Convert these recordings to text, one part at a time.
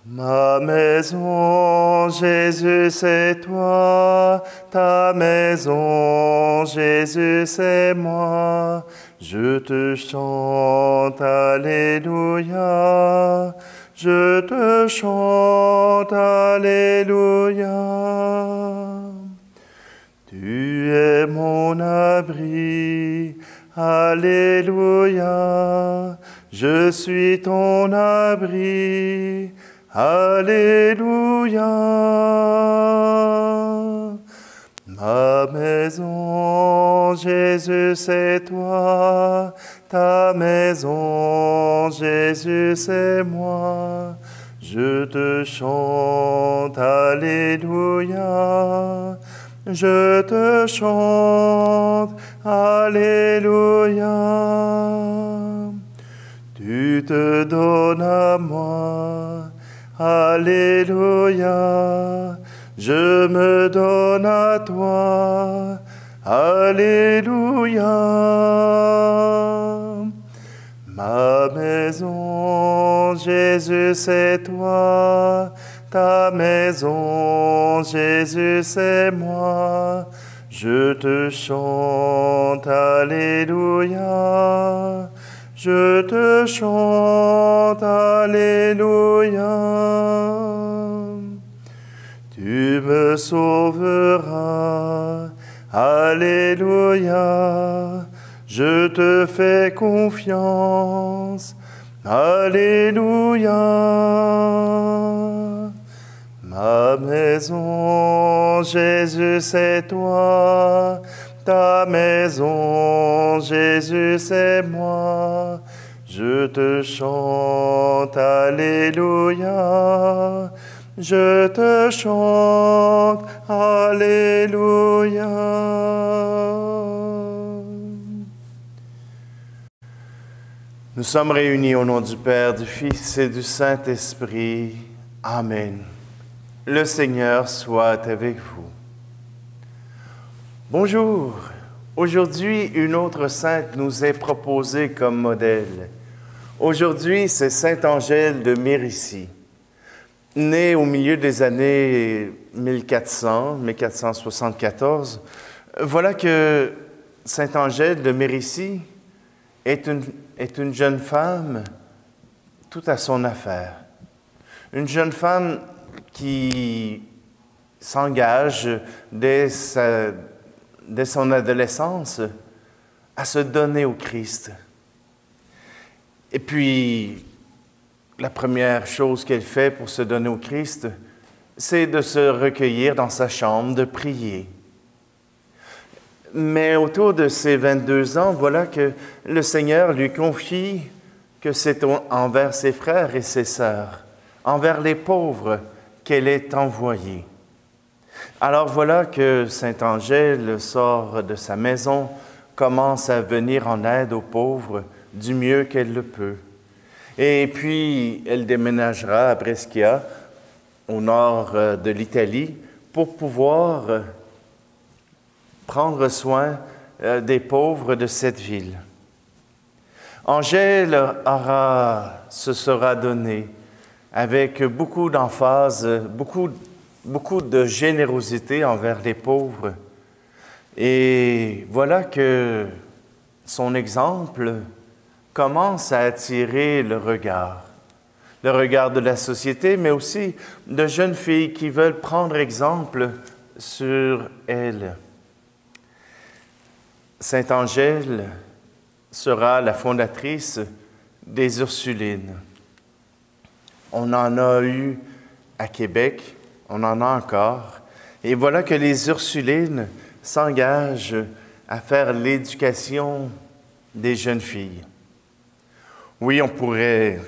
Ma maison, Jésus, c'est toi, ta maison, Jésus, c'est moi. Je te chante, Alléluia. Je te chante, Alléluia. Tu es mon abri, Alléluia. Je suis ton abri, Alléluia. Ma maison, Jésus, c'est toi. Ta maison, Jésus, c'est moi. Je te chante, Alléluia. Je te chante, Alléluia. Tu te donnes à moi, Alléluia. Je me donne à toi, Alléluia. Ma maison, Jésus, c'est toi. Ta maison, Jésus, c'est moi. Je te chante, Alléluia. Je te chante, Alléluia. Tu me sauveras, Alléluia. Je te fais confiance, Alléluia. Ma maison, Jésus, c'est toi. Ta maison, Jésus, c'est moi. Je te chante, Alléluia. Je te chante, Alléluia. Nous sommes réunis au nom du Père, du Fils et du Saint-Esprit. Amen. Le Seigneur soit avec vous. Bonjour. Aujourd'hui, une autre sainte nous est proposée comme modèle. Aujourd'hui, c'est Sainte Angèle de Mérici. Née au milieu des années 1474, voilà que Sainte Angèle de Mérici est une jeune femme tout à son affaire. Une jeune femme qui s'engage dès son adolescence à se donner au Christ. Et puis, la première chose qu'elle fait pour se donner au Christ, c'est de se recueillir dans sa chambre, de prier. Mais autour de ses 22 ans, voilà que le Seigneur lui confie que c'est envers ses frères et ses sœurs, envers les pauvres, qu'elle est envoyée. Alors voilà que Sainte Angèle sort de sa maison, commence à venir en aide aux pauvres du mieux qu'elle le peut. Et puis, elle déménagera à Brescia, au nord de l'Italie, pour pouvoir prendre soin des pauvres de cette ville. Angèle se sera donnée avec beaucoup d'emphase, beaucoup de générosité envers les pauvres. Et voilà que son exemple commence à attirer le regard de la société, mais aussi de jeunes filles qui veulent prendre exemple sur elle. Sainte Angèle sera la fondatrice des Ursulines. On en a eu à Québec, on en a encore. Et voilà que les Ursulines s'engagent à faire l'éducation des jeunes filles. Oui, on pourrait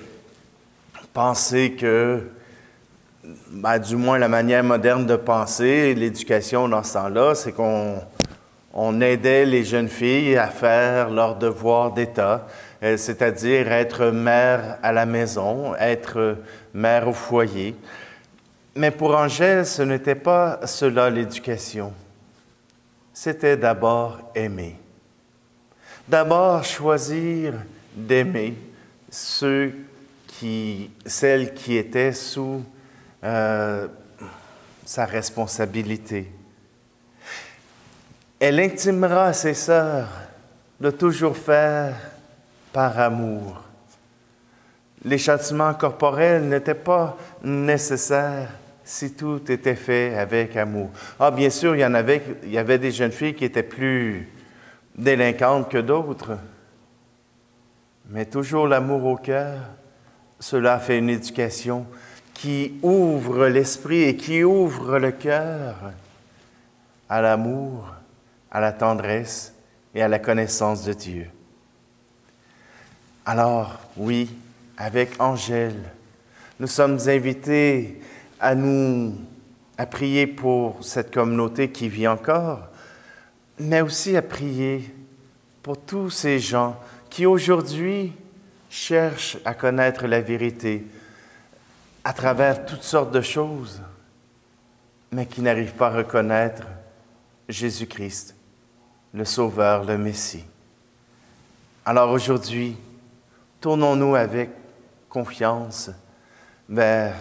penser que, du moins la manière moderne de penser, l'éducation dans ce temps-là, c'est qu'on aidait les jeunes filles à faire leur devoir d'État, c'est-à-dire être mère à la maison, être mère au foyer. Mais pour Angèle, ce n'était pas cela l'éducation. C'était d'abord aimer. D'abord choisir d'aimer ceux celle qui était sous sa responsabilité. Elle intimera ses sœurs de toujours faire par amour. Les châtiments corporels n'étaient pas nécessaires si tout était fait avec amour. Ah, bien sûr, il y avait des jeunes filles qui étaient plus délinquantes que d'autres, mais toujours l'amour au cœur, cela fait une éducation qui ouvre l'esprit et qui ouvre le cœur à l'amour, à la tendresse et à la connaissance de Dieu. Alors, oui, avec Angèle, nous sommes invités à prier pour cette communauté qui vit encore, mais aussi à prier pour tous ces gens qui aujourd'hui cherchent à connaître la vérité à travers toutes sortes de choses, mais qui n'arrivent pas à reconnaître Jésus-Christ, le Sauveur, le Messie. Alors aujourd'hui, tournons-nous avec confiance vers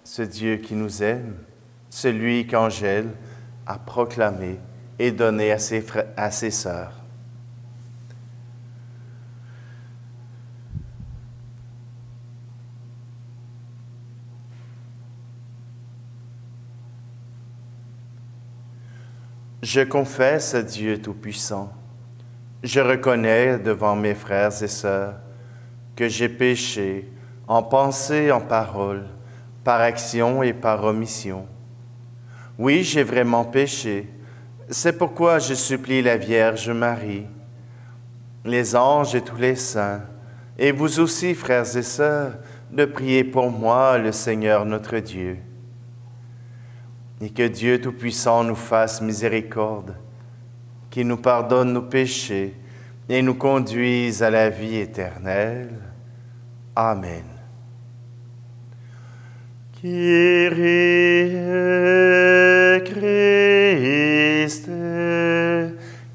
ce Dieu qui nous aime, celui qu'Angèle a proclamé et donné à ses sœurs. Je confesse à Dieu Tout-Puissant, je reconnais devant mes frères et sœurs que j'ai péché en pensée, en parole, par action et par omission. Oui, j'ai vraiment péché. C'est pourquoi je supplie la Vierge Marie, les anges et tous les saints, et vous aussi, frères et sœurs, de prier pour moi, le Seigneur notre Dieu. Et que Dieu Tout-Puissant nous fasse miséricorde, qu'il nous pardonne nos péchés et nous conduise à la vie éternelle. Amen. Kyrie Christe,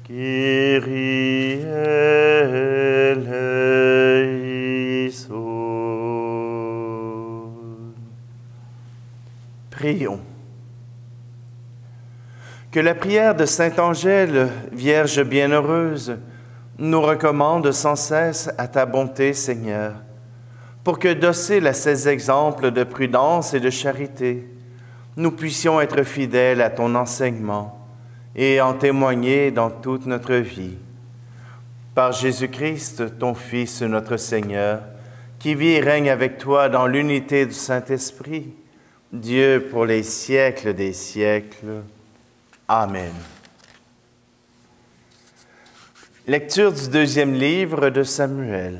Kyrie eleison. Prions. Que la prière de Sainte Angèle, Vierge bienheureuse, nous recommande sans cesse à ta bonté, Seigneur, pour que, dociles à ces exemples de prudence et de charité, nous puissions être fidèles à ton enseignement et en témoigner dans toute notre vie. Par Jésus-Christ, ton Fils, notre Seigneur, qui vit et règne avec toi dans l'unité du Saint-Esprit, Dieu pour les siècles des siècles. Amen. Lecture du deuxième livre de Samuel.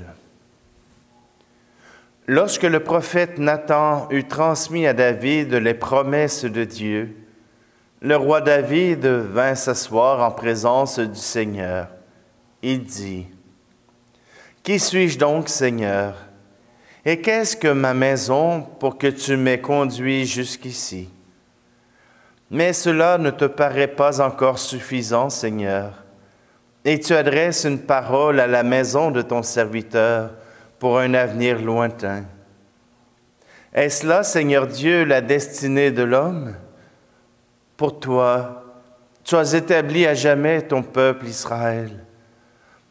Lorsque le prophète Nathan eut transmis à David les promesses de Dieu, le roi David vint s'asseoir en présence du Seigneur. Il dit, « Qui suis-je donc, Seigneur? Et qu'est-ce que ma maison pour que tu m'aies conduit jusqu'ici? Mais cela ne te paraît pas encore suffisant, Seigneur, et tu adresses une parole à la maison de ton serviteur pour un avenir lointain. Est-ce là, Seigneur Dieu, la destinée de l'homme? Pour toi, tu as établi à jamais ton peuple Israël.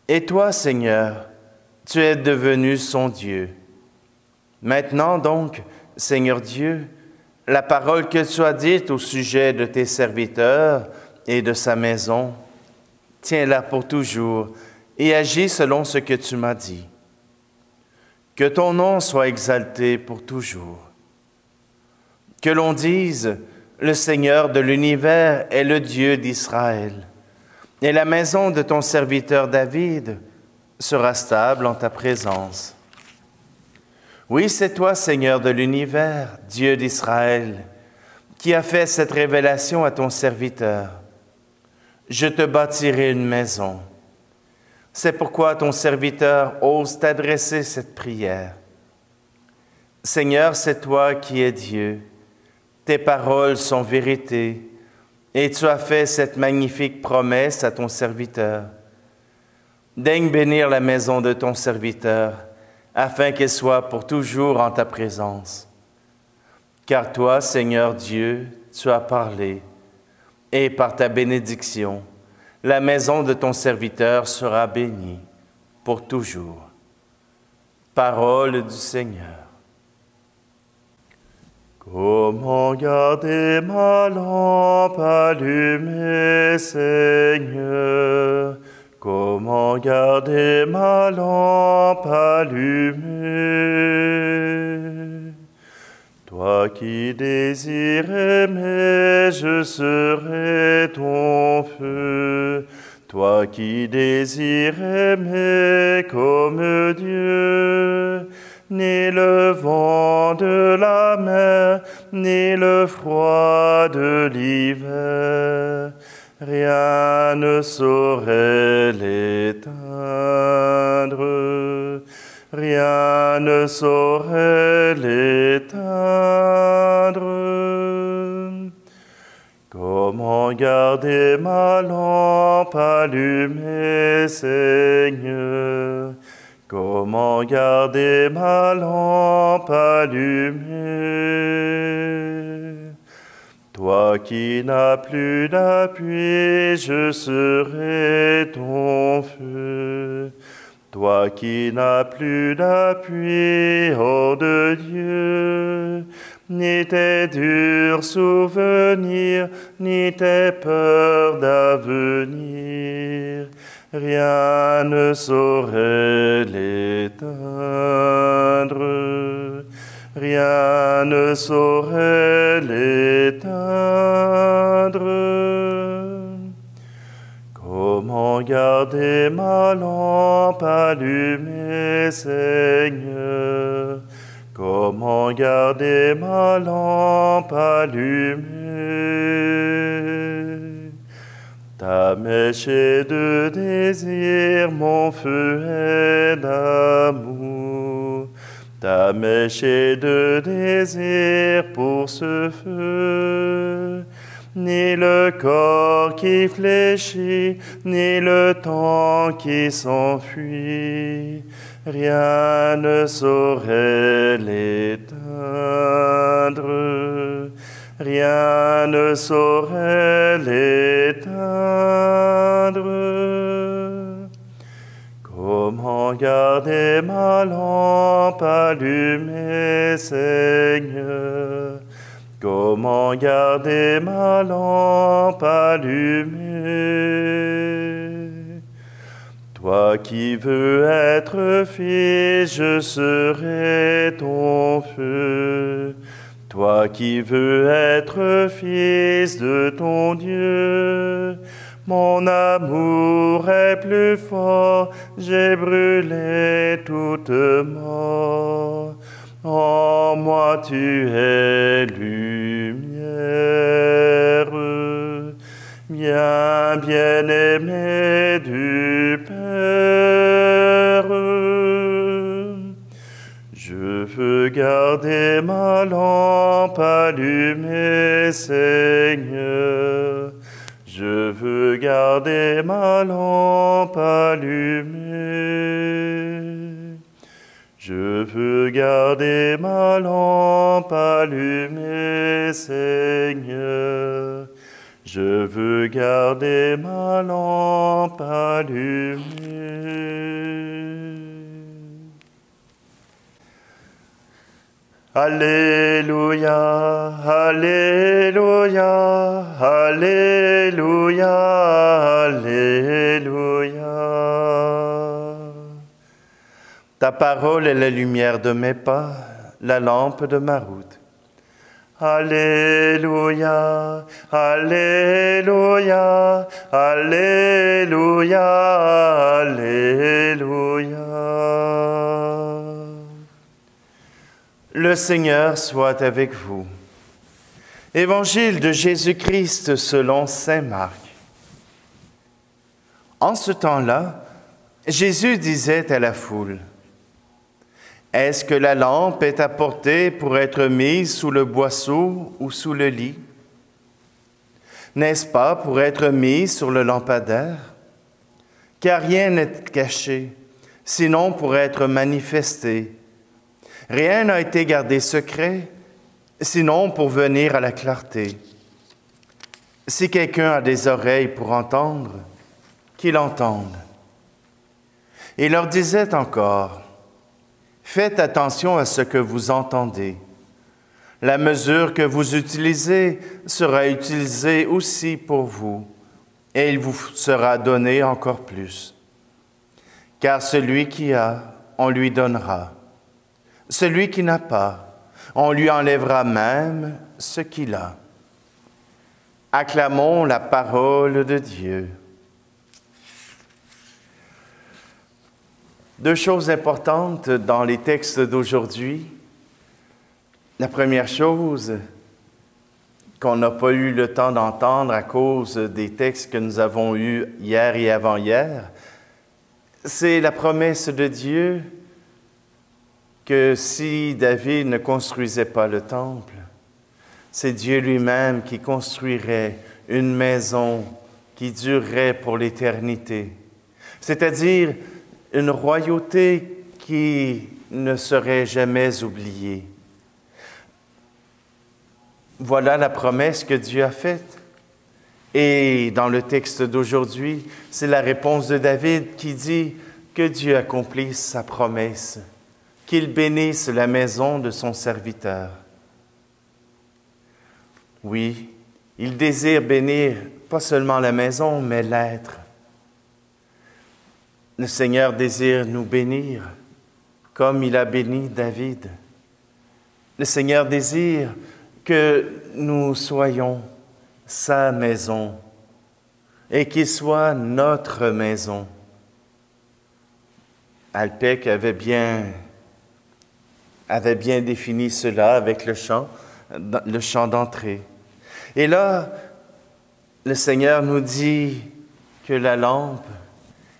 Et toi, Seigneur, tu es devenu son Dieu. Maintenant donc, Seigneur Dieu, la parole que tu as dite au sujet de tes serviteurs et de sa maison, tiens-la pour toujours et agis selon ce que tu m'as dit. Que ton nom soit exalté pour toujours. Que l'on dise, le Seigneur de l'univers est le Dieu d'Israël, et la maison de ton serviteur David sera stable en ta présence. Oui, c'est toi, Seigneur de l'univers, Dieu d'Israël, qui as fait cette révélation à ton serviteur. Je te bâtirai une maison. C'est pourquoi ton serviteur ose t'adresser cette prière. Seigneur, c'est toi qui es Dieu. Tes paroles sont vérité, et tu as fait cette magnifique promesse à ton serviteur. Daigne bénir la maison de ton serviteur, afin qu'elle soit pour toujours en ta présence. Car toi, Seigneur Dieu, tu as parlé, et par ta bénédiction, la maison de ton serviteur sera bénie pour toujours. Parole du Seigneur. Comment garder ma lampe allumée, Seigneur? Comment garder ma lampe allumée? Toi qui désires aimer, je serai ton feu. Toi qui désires aimer comme Dieu, ni le vent de la mer, ni le froid de l'hiver, rien ne saurait l'éteindre. Rien ne saurait l'éteindre. Comment garder ma lampe allumée, Seigneur? Comment garder ma lampe allumée? Toi qui n'as plus d'appui, je serai ton feu. Toi qui n'as plus d'appui hors de Dieu, ni tes durs souvenirs, ni tes peurs d'avenir, rien ne saurait l'éteindre. Rien ne saurait l'éteindre. Comment garder ma lampe allumée, Seigneur? Comment garder ma lampe allumée? Ta mèche est de désir, mon feu est d'amour. Ta mèche est de désir pour ce feu. Ni le corps qui fléchit, ni le temps qui s'enfuit, rien ne saurait l'éteindre. Rien ne saurait l'éteindre. Comment garder ma lampe allumée, Seigneur? Comment garder ma lampe allumée? Toi qui veux être fils, je serai ton feu. Toi qui veux être fils de ton Dieu, mon amour est plus fort, j'ai brûlé toute mort. En moi tu es lumière, bien-aimé du Père. Je veux garder ma lampe allumée, Seigneur. Je veux garder ma lampe allumée. Je veux garder ma lampe allumée, Seigneur. Je veux garder ma lampe allumée. Alléluia, Alléluia, Alléluia, Alléluia. Ta parole est la lumière de mes pas, la lampe de ma route. Alléluia, Alléluia, Alléluia, Alléluia. Le Seigneur soit avec vous. Évangile de Jésus-Christ selon saint Marc. En ce temps-là, Jésus disait à la foule: « Est-ce que la lampe est apportée pour être mise sous le boisseau ou sous le lit? N'est-ce pas pour être mise sur le lampadaire? Car rien n'est caché, sinon pour être manifesté. Rien n'a été gardé secret, sinon pour venir à la clarté. Si quelqu'un a des oreilles pour entendre, qu'il entende. Et leur disait encore, « Faites attention à ce que vous entendez. La mesure que vous utilisez sera utilisée aussi pour vous, et il vous sera donné encore plus. Car celui qui a, on lui donnera. Celui qui n'a pas, on lui enlèvera même ce qu'il a. » Acclamons la parole de Dieu. Deux choses importantes dans les textes d'aujourd'hui. La première chose qu'on n'a pas eu le temps d'entendre à cause des textes que nous avons eus hier et avant-hier, c'est la promesse de Dieu que si David ne construisait pas le temple, c'est Dieu lui-même qui construirait une maison qui durerait pour l'éternité, c'est-à-dire une royauté qui ne serait jamais oubliée. Voilà la promesse que Dieu a faite. Et dans le texte d'aujourd'hui, c'est la réponse de David qui dit que Dieu accomplisse sa promesse, qu'il bénisse la maison de son serviteur. Oui, il désire bénir pas seulement la maison, mais l'être. Le Seigneur désire nous bénir comme il a béni David. Le Seigneur désire que nous soyons sa maison et qu'il soit notre maison. Alpec avait bien défini cela avec le chant d'entrée. Et là, le Seigneur nous dit que la lampe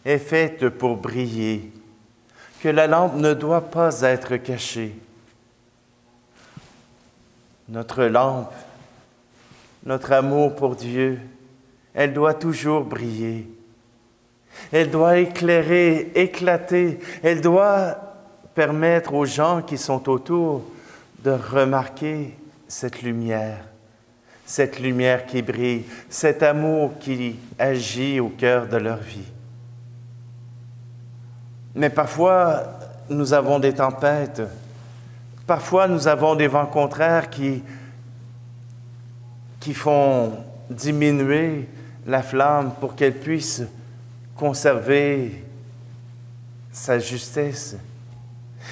est faite pour briller, que la lampe ne doit pas être cachée. Notre lampe, notre amour pour Dieu, elle doit toujours briller. Elle doit éclairer, éclater. Elle doit permettre aux gens qui sont autour de remarquer cette lumière qui brille, cet amour qui agit au cœur de leur vie. Mais parfois, nous avons des tempêtes. Parfois, nous avons des vents contraires qui font diminuer la flamme pour qu'elle puisse conserver sa justesse.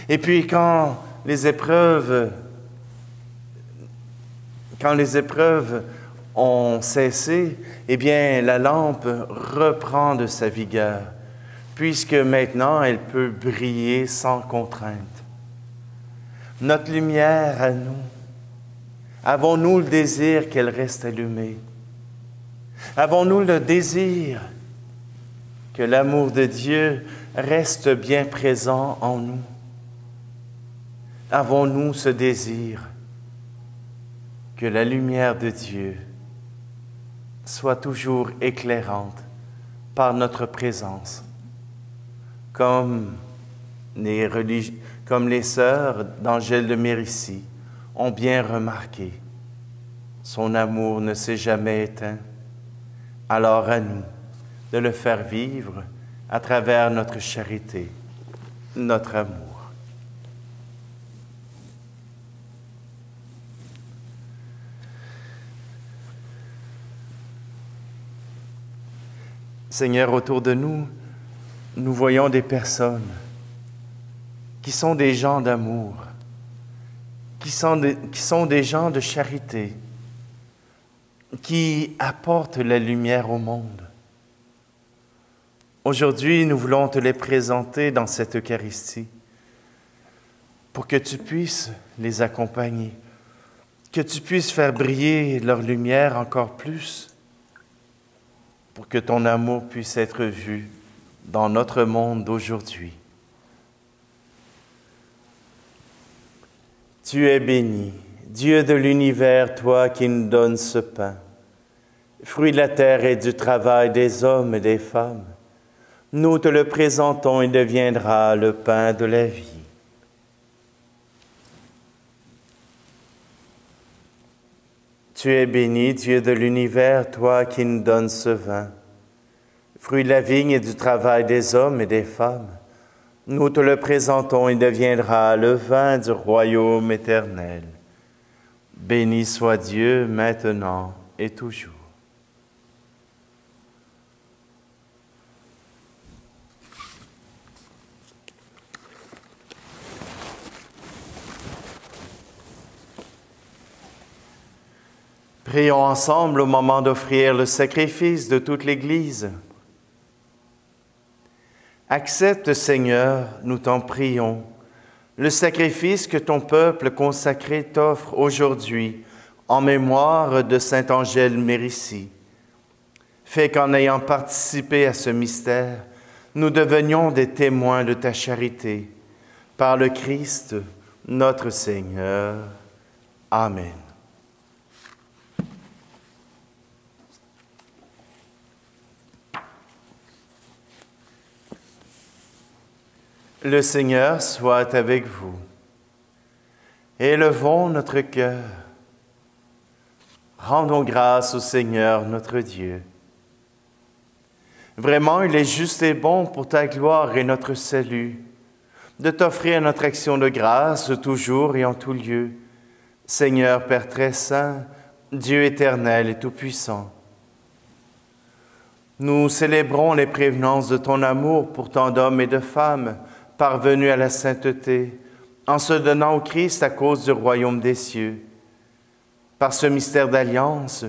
Et puis, quand les épreuves ont cessé, eh bien, la lampe reprend de sa vigueur, puisque maintenant, elle peut briller sans contrainte. Notre lumière à nous, avons-nous le désir qu'elle reste allumée? Avons-nous le désir que l'amour de Dieu reste bien présent en nous? Avons-nous ce désir que la lumière de Dieu soit toujours éclairante par notre présence, comme les sœurs d'Angèle de Mérici ont bien remarqué, son amour ne s'est jamais éteint. Alors à nous de le faire vivre à travers notre charité, notre amour. Seigneur, autour de nous, nous voyons des personnes qui sont des gens d'amour, qui sont des gens de charité, qui apportent la lumière au monde. Aujourd'hui, nous voulons te les présenter dans cette Eucharistie pour que tu puisses les accompagner, que tu puisses faire briller leur lumière encore plus, pour que ton amour puisse être vu dans notre monde d'aujourd'hui. Tu es béni, Dieu de l'univers, toi qui nous donnes ce pain, fruit de la terre et du travail des hommes et des femmes. Nous te le présentons, il deviendra le pain de la vie. Tu es béni, Dieu de l'univers, toi qui nous donnes ce vin, fruit de la vigne et du travail des hommes et des femmes. Nous te le présentons, il deviendra le vin du royaume éternel. Béni soit Dieu, maintenant et toujours. Prions ensemble au moment d'offrir le sacrifice de toute l'Église. Accepte, Seigneur, nous t'en prions, le sacrifice que ton peuple consacré t'offre aujourd'hui en mémoire de saint Angèle Mérici. Fais qu'en ayant participé à ce mystère, nous devenions des témoins de ta charité. Par le Christ, notre Seigneur. Amen. Le Seigneur soit avec vous. Élevons notre cœur. Rendons grâce au Seigneur notre Dieu. Vraiment, il est juste et bon pour ta gloire et notre salut, de t'offrir notre action de grâce toujours et en tout lieu. Seigneur Père très saint, Dieu éternel et tout-puissant. Nous célébrons les prévenances de ton amour pour tant d'hommes et de femmes, parvenus à la sainteté, en se donnant au Christ à cause du royaume des cieux. Par ce mystère d'alliance,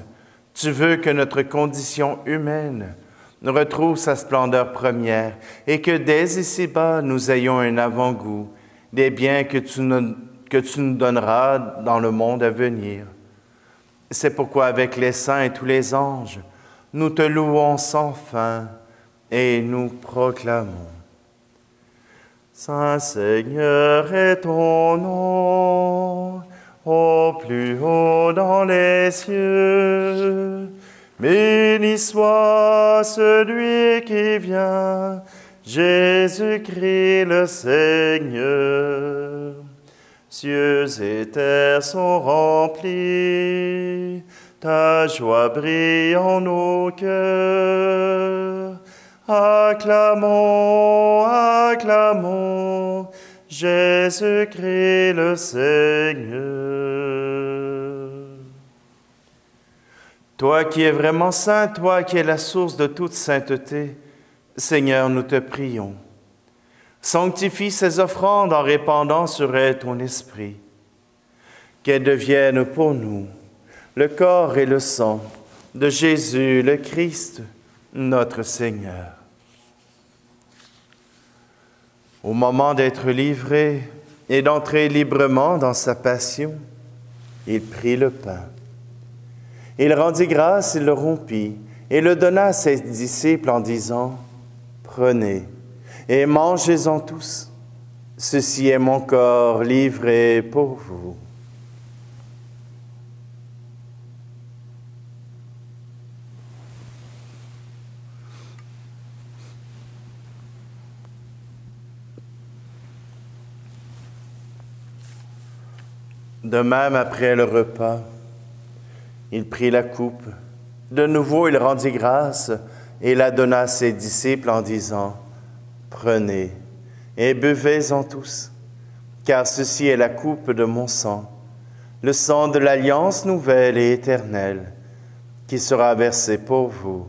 tu veux que notre condition humaine retrouve sa splendeur première et que dès ici-bas, nous ayons un avant-goût des biens que tu nous donneras dans le monde à venir. C'est pourquoi avec les saints et tous les anges, nous te louons sans fin et nous proclamons. Saint Seigneur est ton nom, au plus haut dans les cieux. Béni soit celui qui vient, Jésus-Christ le Seigneur. Cieux et terre sont remplis, ta joie brille en nos cœurs. Acclamons, acclamons, Jésus-Christ le Seigneur. Toi qui es vraiment saint, toi qui es la source de toute sainteté, Seigneur, nous te prions. Sanctifie ces offrandes en répandant sur elles ton esprit, qu'elles deviennent pour nous le corps et le sang de Jésus le Christ, notre Seigneur. Au moment d'être livré et d'entrer librement dans sa passion, il prit le pain. Il rendit grâce, il le rompit et le donna à ses disciples en disant, « Prenez et mangez-en tous. Ceci est mon corps livré pour vous. » De même, après le repas, il prit la coupe. De nouveau, il rendit grâce et la donna à ses disciples en disant, « Prenez et buvez-en tous, car ceci est la coupe de mon sang, le sang de l'alliance nouvelle et éternelle, qui sera versé pour vous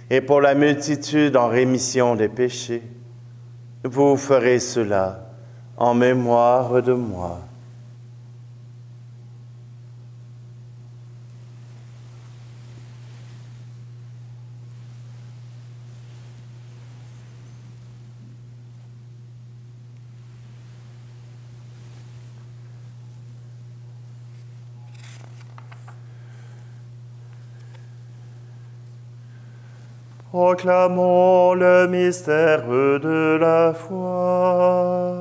et pour la multitude en rémission des péchés. Vous ferez cela en mémoire de moi. » Proclamons le mystère de la foi.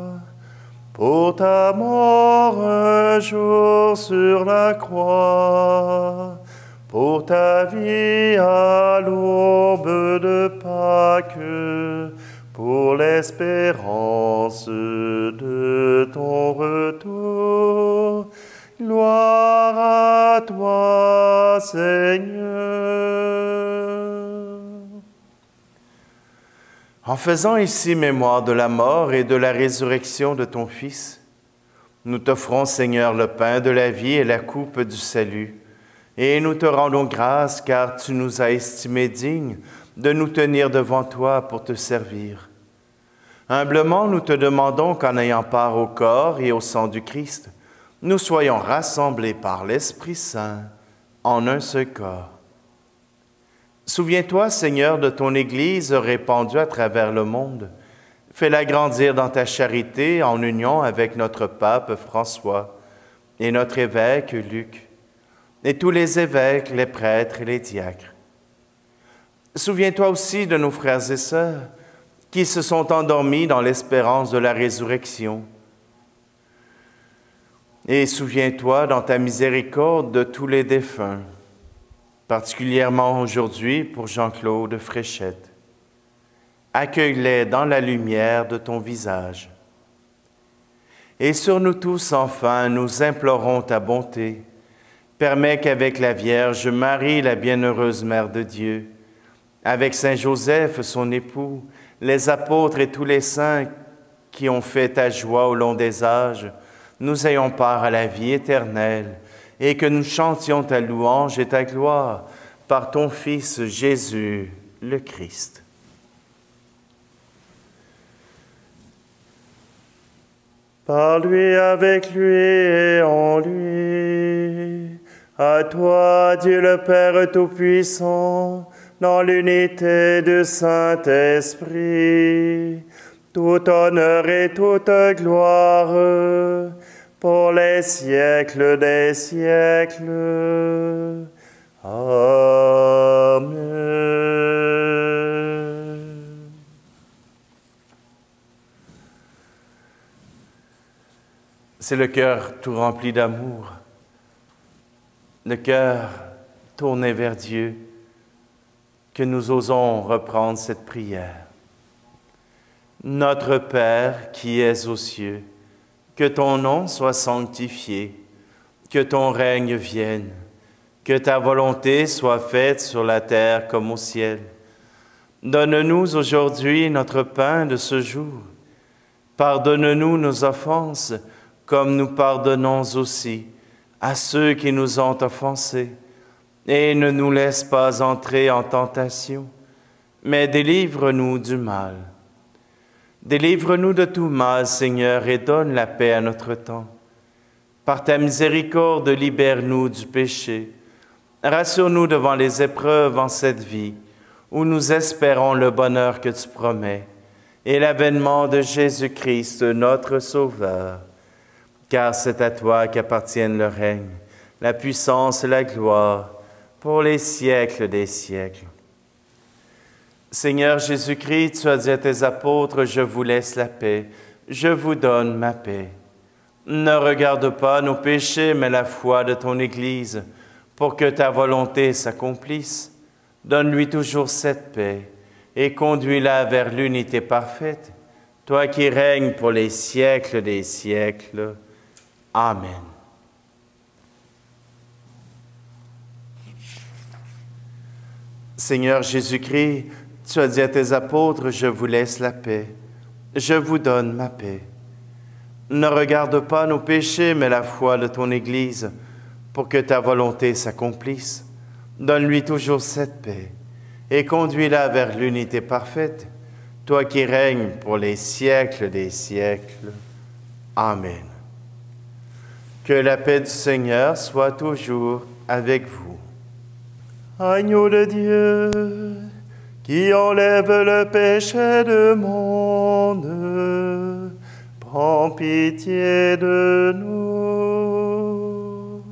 Pour ta mort un jour sur la croix, pour ta vie à l'aube de Pâques, pour l'espérance de ton retour. Gloire à toi, Seigneur. En faisant ici mémoire de la mort et de la résurrection de ton Fils, nous t'offrons, Seigneur, le pain de la vie et la coupe du salut, et nous te rendons grâce car tu nous as estimés dignes de nous tenir devant toi pour te servir. Humblement, nous te demandons qu'en ayant part au corps et au sang du Christ, nous soyons rassemblés par l'Esprit Saint en un seul corps. Souviens-toi, Seigneur, de ton Église répandue à travers le monde. Fais-la grandir dans ta charité en union avec notre pape François et notre évêque Luc, et tous les évêques, les prêtres et les diacres. Souviens-toi aussi de nos frères et sœurs qui se sont endormis dans l'espérance de la résurrection. Et souviens-toi dans ta miséricorde de tous les défunts, particulièrement aujourd'hui pour Jean-Claude Fréchette. Accueille-les dans la lumière de ton visage. Et sur nous tous, enfin, nous implorons ta bonté. Permets qu'avec la Vierge Marie, la bienheureuse Mère de Dieu, avec Saint Joseph, son époux, les apôtres et tous les saints qui ont fait ta joie au long des âges, nous ayons part à la vie éternelle et que nous chantions ta louange et ta gloire par ton Fils Jésus, le Christ. Par lui, avec lui et en lui, à toi, Dieu le Père Tout-Puissant, dans l'unité du Saint-Esprit, tout honneur et toute gloire pour les siècles des siècles. Amen. C'est le cœur tout rempli d'amour, le cœur tourné vers Dieu, que nous osons reprendre cette prière. Notre Père qui es aux cieux, que ton nom soit sanctifié, que ton règne vienne, que ta volonté soit faite sur la terre comme au ciel. Donne-nous aujourd'hui notre pain de ce jour. Pardonne-nous nos offenses, comme nous pardonnons aussi à ceux qui nous ont offensés. Et ne nous laisse pas entrer en tentation, mais délivre-nous du mal. Délivre-nous de tout mal, Seigneur, et donne la paix à notre temps. Par ta miséricorde, libère-nous du péché. Rassure-nous devant les épreuves en cette vie, où nous espérons le bonheur que tu promets, et l'avènement de Jésus-Christ, notre Sauveur. Car c'est à toi qu'appartiennent le règne, la puissance et la gloire, pour les siècles des siècles. Seigneur Jésus-Christ, tu as dit à tes apôtres, « Je vous laisse la paix, je vous donne ma paix. » Ne regarde pas nos péchés, mais la foi de ton Église, pour que ta volonté s'accomplisse. Donne-lui toujours cette paix et conduis-la vers l'unité parfaite, toi qui règnes pour les siècles des siècles. Amen. Seigneur Jésus-Christ, tu as dit à tes apôtres, « Je vous laisse la paix, je vous donne ma paix. » Ne regarde pas nos péchés, mais la foi de ton Église, pour que ta volonté s'accomplisse. Donne-lui toujours cette paix et conduis-la vers l'unité parfaite, toi qui règnes pour les siècles des siècles. Amen. Que la paix du Seigneur soit toujours avec vous. Agneau de Dieu, qui enlève le péché du monde, prends pitié de nous.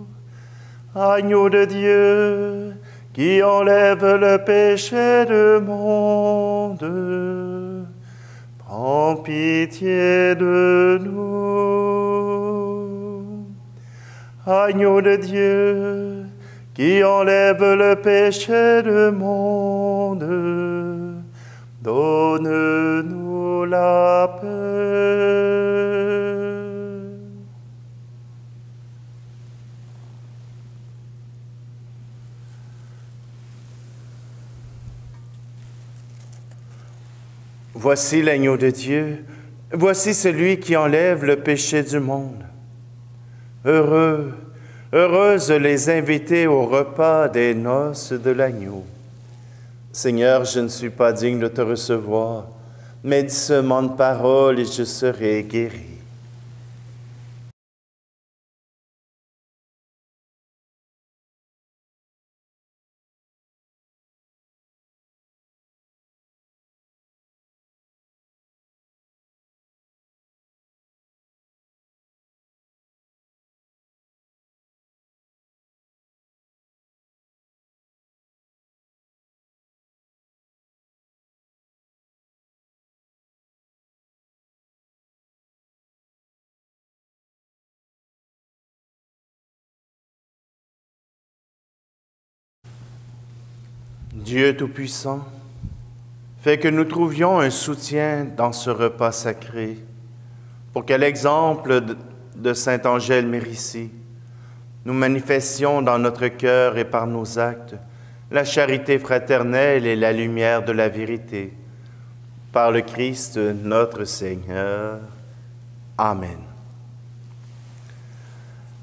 Agneau de Dieu, qui enlève le péché du monde, prends pitié de nous. Agneau de Dieu, qui enlève le péché du monde, donne-nous la paix. Voici l'agneau de Dieu, voici celui qui enlève le péché du monde. Heureux, heureuses les invités au repas des noces de l'agneau. Seigneur, je ne suis pas digne de te recevoir, mais dis seulement une parole et je serai guéri. Dieu Tout-Puissant, fais que nous trouvions un soutien dans ce repas sacré, pour qu'à l'exemple de saint Angèle Mérici, nous manifestions dans notre cœur et par nos actes la charité fraternelle et la lumière de la vérité. Par le Christ notre Seigneur. Amen.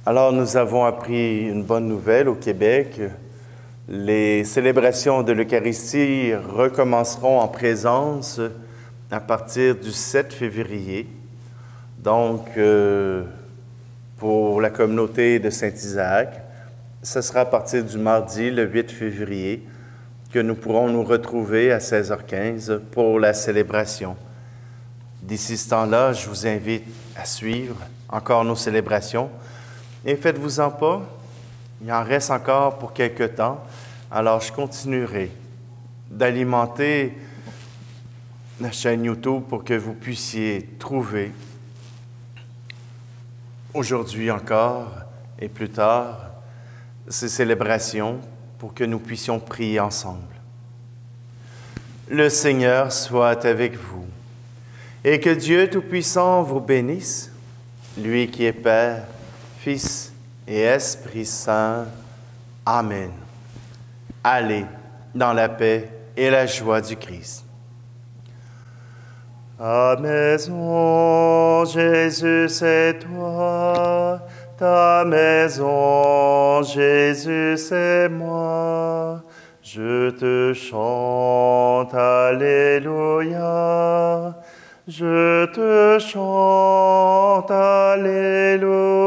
Alors nous avons appris une bonne nouvelle au Québec. Les célébrations de l'Eucharistie recommenceront en présence à partir du 7 février. Donc, pour la communauté de Saint-Isaac, ce sera à partir du mardi, le 8 février, que nous pourrons nous retrouver à 16h15 pour la célébration. D'ici ce temps-là, je vous invite à suivre encore nos célébrations. Et faites-vous-en pas, il en reste encore pour quelque temps. Alors, je continuerai d'alimenter la chaîne YouTube pour que vous puissiez trouver aujourd'hui encore et plus tard ces célébrations pour que nous puissions prier ensemble. Le Seigneur soit avec vous et que Dieu Tout-Puissant vous bénisse, lui qui est Père, Fils et Esprit Saint. Amen. Allez dans la paix et la joie du Christ. À maison, Jésus, c'est toi. Ta maison, Jésus, c'est moi. Je te chante, Alléluia. Je te chante, Alléluia.